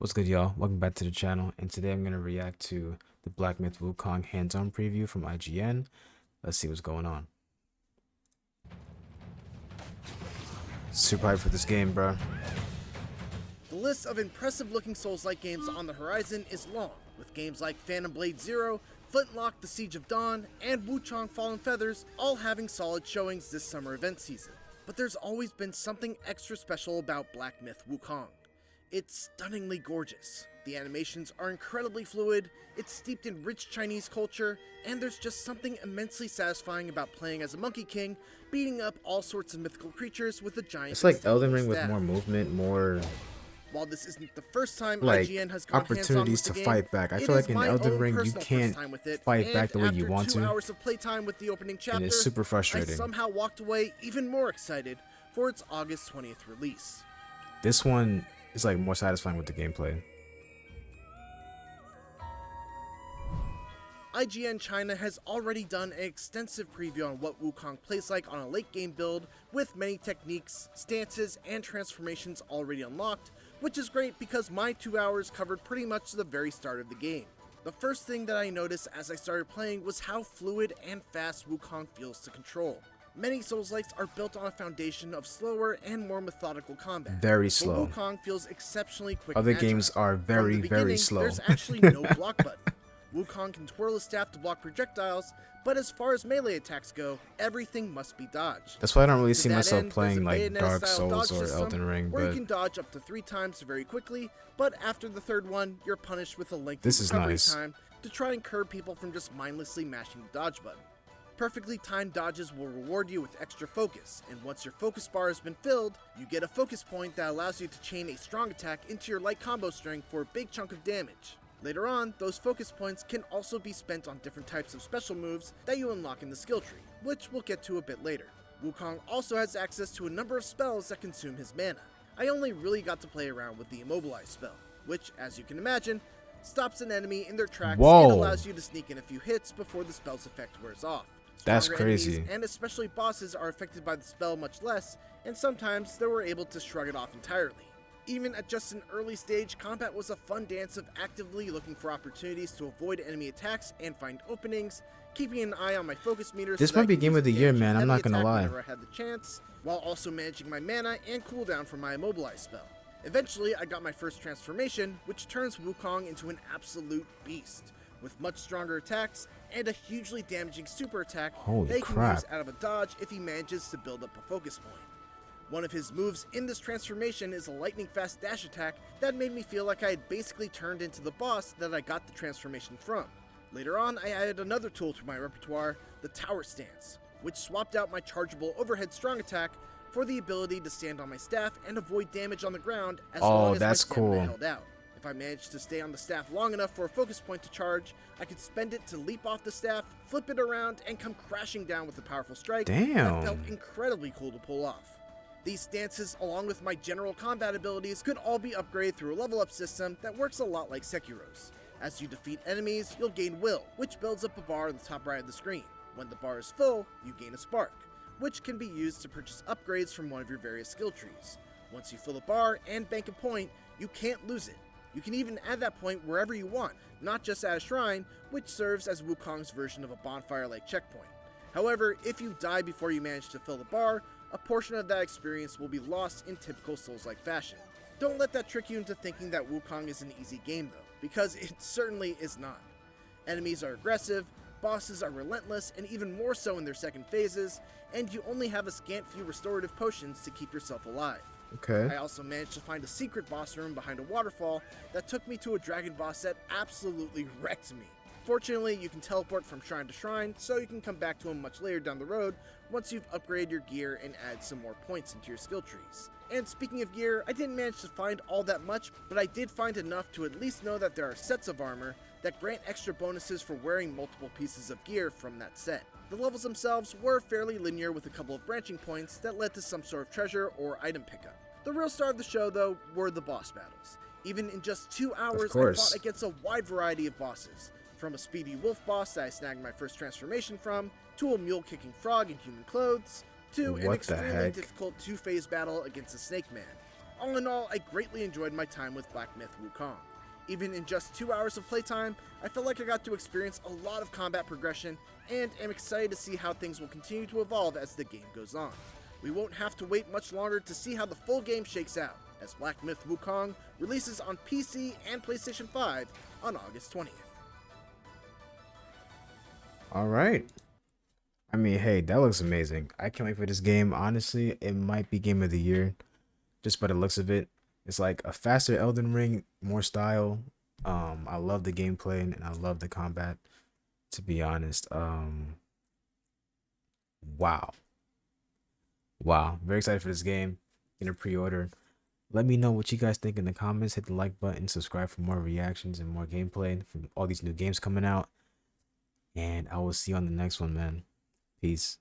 What's good, y'all? Welcome back to the channel, and today I'm going to react to the Black Myth Wukong hands-on preview from IGN. Let's see what's going on. Super hyped for this game, bro. The list of impressive-looking Souls-like games on the horizon is long, with games like Phantom Blade Zero, Flintlock: The Siege of Dawn, and Wukong Fallen Feathers all having solid showings this summer event season. But there's always been something extra special about Black Myth Wukong. It's stunningly gorgeous. The animations are incredibly fluid, it's steeped in rich Chinese culture, and there's just something immensely satisfying about playing as a Monkey King, beating up all sorts of mythical creatures with a giant. It's like Elden Ring with more movement, more While this isn't the first time like IGN has gone opportunities to fight back. I feel like in Elden Ring you can't fight back the way you want to, hours of playtime with the opening chapter, and it's super frustrating. I somehow walked away even more excited for its August 20th release. This one is like more satisfying with the gameplay. IGN China has already done an extensive preview on what Wukong plays like on a late game build, with many techniques, stances, and transformations already unlocked, which is great because my 2 hours covered pretty much the very start of the game. The first thing that I noticed as I started playing was how fluid and fast Wukong feels to control. Many Souls-likes are built on a foundation of slower and more methodical combat. Very slow. But Wukong feels exceptionally quick. Other games are very slow. There's actually no block button. Wukong can twirl his staff to block projectiles, but as far as melee attacks go, everything must be dodged. That's why I don't really see myself playing like Dark Souls or Elden Ring, where but you can dodge up to 3 times very quickly, but after the third one, you're punished with a lengthy this is recovery nice. time to try and curb people from just mindlessly mashing the dodge button. Perfectly timed dodges will reward you with extra focus, and once your focus bar has been filled, you get a focus point that allows you to chain a strong attack into your light combo string for a big chunk of damage. Later on, those focus points can also be spent on different types of special moves that you unlock in the skill tree, which we'll get to a bit later. Wukong also has access to a number of spells that consume his mana. I only really got to play around with the Immobilize spell, which, as you can imagine, stops an enemy in their tracks and allows you to sneak in a few hits before the spell's effect wears off. That's crazy. Enemies, and especially bosses, are affected by the spell much less, and sometimes they were able to shrug it off entirely. Even at just an early stage, combat was a fun dance of actively looking for opportunities to avoid enemy attacks and find openings, keeping an eye on my focus meter. This might be game of the year, man. I'm not gonna lie. Whenever I had the chance, while also managing my mana and cooldown for my Immobilize spell. Eventually, I got my first transformation, which turns Wukong into an absolute beast, with much stronger attacks and a hugely damaging super attack that he can use out of a dodge if he manages to build up a focus point. One of his moves in this transformation is a lightning-fast dash attack that made me feel like I had basically turned into the boss that I got the transformation from. Later on, I added another tool to my repertoire, the Tower Stance, which swapped out my chargeable overhead strong attack for the ability to stand on my staff and avoid damage on the ground as long as my stamina held out. If I managed to stay on the staff long enough for a focus point to charge, I could spend it to leap off the staff, flip it around, and come crashing down with a powerful strike that felt incredibly cool to pull off. These stances, along with my general combat abilities, could all be upgraded through a level up system that works a lot like Sekiro's. As you defeat enemies, you'll gain will, which builds up a bar on the top right of the screen. When the bar is full, you gain a spark, which can be used to purchase upgrades from one of your various skill trees. Once you fill the bar and bank a point, you can't lose it. You can even add that point wherever you want, not just at a shrine, which serves as Wukong's version of a bonfire-like checkpoint. However, if you die before you manage to fill the bar, a portion of that experience will be lost in typical Souls-like fashion. Don't let that trick you into thinking that Wukong is an easy game though, because it certainly is not. Enemies are aggressive, bosses are relentless, and even more so in their second phases, and you only have a scant few restorative potions to keep yourself alive. I also managed to find a secret boss room behind a waterfall that took me to a dragon boss that absolutely wrecked me. Fortunately, you can teleport from shrine to shrine, so you can come back to him much later down the road once you've upgraded your gear and add some more points into your skill trees. And speaking of gear, I didn't manage to find all that much, but I did find enough to at least know that there are sets of armor that grant extra bonuses for wearing multiple pieces of gear from that set. The levels themselves were fairly linear with a couple of branching points that led to some sort of treasure or item pickup. The real star of the show, though, were the boss battles. Even in just 2 hours, I fought against a wide variety of bosses. From a speedy wolf boss that I snagged my first transformation from, to a mule-kicking frog in human clothes, to an extremely difficult 2-phase battle against a snake man. All in all, I greatly enjoyed my time with Black Myth Wukong. Even in just 2 hours of playtime, I felt like I got to experience a lot of combat progression and am excited to see how things will continue to evolve as the game goes on. We won't have to wait much longer to see how the full game shakes out, as Black Myth Wukong releases on PC and PlayStation 5 on August 20th. All right. I mean, hey, that looks amazing. I can't wait for this game. Honestly, it might be game of the year just by the looks of it. It's like a faster Elden Ring, more style. I love the gameplay and I love the combat, to be honest. Wow. Wow. Very excited for this game. Gonna pre-order. Let me know what you guys think in the comments. Hit the like button, subscribe for more reactions and more gameplay from all these new games coming out. And I will see you on the next one, man. Peace.